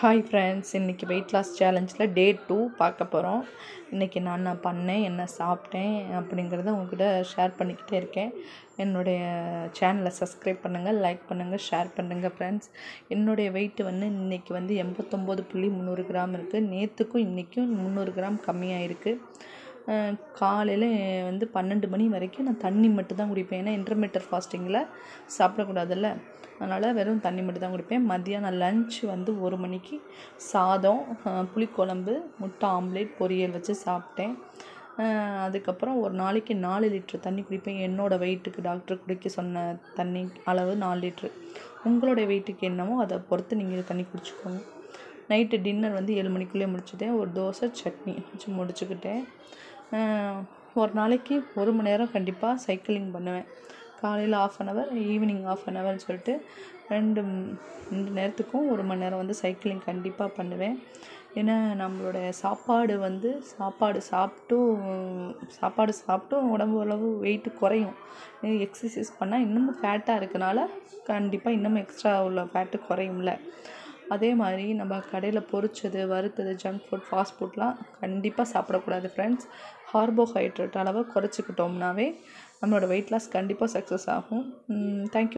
Hi friends, இன்றைக்கி weight loss சேலஞ்சில் டே 2 பார்க்க போகிறோம். இன்றைக்கி நான் பண்ணேன், என்ன சாப்பிட்டேன் அப்படிங்கிறத உங்கள்கிட்ட ஷேர் பண்ணிக்கிட்டே இருக்கேன். என்னுடைய சேனலை சப்ஸ்கிரைப் பண்ணுங்கள், லைக் பண்ணுங்கள், ஷேர் பண்ணுங்கள் ஃப்ரெண்ட்ஸ். என்னுடைய வெயிட்டு இன்றைக்கி 89.300 கிராம் இருக்குது. நேற்றுக்கும் இன்றைக்கும் 300 கிராம் கம்மியாக இருக்குது. காலையில் 12 மணி வரைக்கும் நான் தண்ணி மட்டும் தான் குடிப்பேன். ஏன்னா இன்டர்மீடியட் ஃபாஸ்டிங்கில் சாப்பிடக்கூடாதுல்ல, அதனால் வெறும் தண்ணி மட்டும் தான் குடிப்பேன். மத்தியானம் லன்ச் 1 மணிக்கு சாதம், புளிக்குழம்பு, முட்டை ஆம்லேட், பொரியல் வச்சு சாப்பிட்டேன். அதுக்கப்புறம் ஒரு நாளைக்கு 4 லிட்ரு தண்ணி குடிப்பேன். என்னோடய வெயிட்டுக்கு டாக்டர் குடிக்க சொன்ன தண்ணி அளவு 4 லிட்ரு. உங்களுடைய வெயிட்டுக்கு என்னமோ அதை பொறுத்து நீங்கள் தண்ணி குடிச்சிக்கோங்க. நைட்டு டின்னர் 7 மணிக்குள்ளே முடிச்சுட்டேன். ஒரு தோசை சட்னி வச்சு முடிச்சுக்கிட்டேன். ஒரு நாளைக்கு 1 மணி நேரம் கண்டிப்பாக சைக்கிளிங் பண்ணுவேன். காலையில் 1/2 அன் ஹவர், ஈவினிங் 1/2 அன் ஹவர்னு சொல்லிட்டு ரெண்டு நேரத்துக்கும் 1 மணி நேரம் சைக்கிளிங் கண்டிப்பாக பண்ணுவேன். ஏன்னா நம்மளோட சாப்பாடு சாப்பிட்டும் உடம்பு அளவு வெயிட்டு குறையும். எக்ஸசைஸ் பண்ணால் இன்னமும் ஃபேட்டாக இருக்கனால கண்டிப்பாக இன்னமும் எக்ஸ்ட்ரா உள்ள ஃபேட்டு குறையும்ல. அதே மாதிரி நம்ம கடையில் பொரிச்சது, வறுத்தது, ஜங்க் ஃபுட், ஃபாஸ்ட் ஃபுட்லாம் கண்டிப்பாக சாப்பிடக்கூடாது ஃப்ரெண்ட்ஸ். கார்போஹைட்ரேட் அளவை குறைச்சிக்கிட்டோம்னாவே நம்மளோட வெயிட் லாஸ் கண்டிப்பாக சக்ஸஸ் ஆகும். தேங்க்யூ.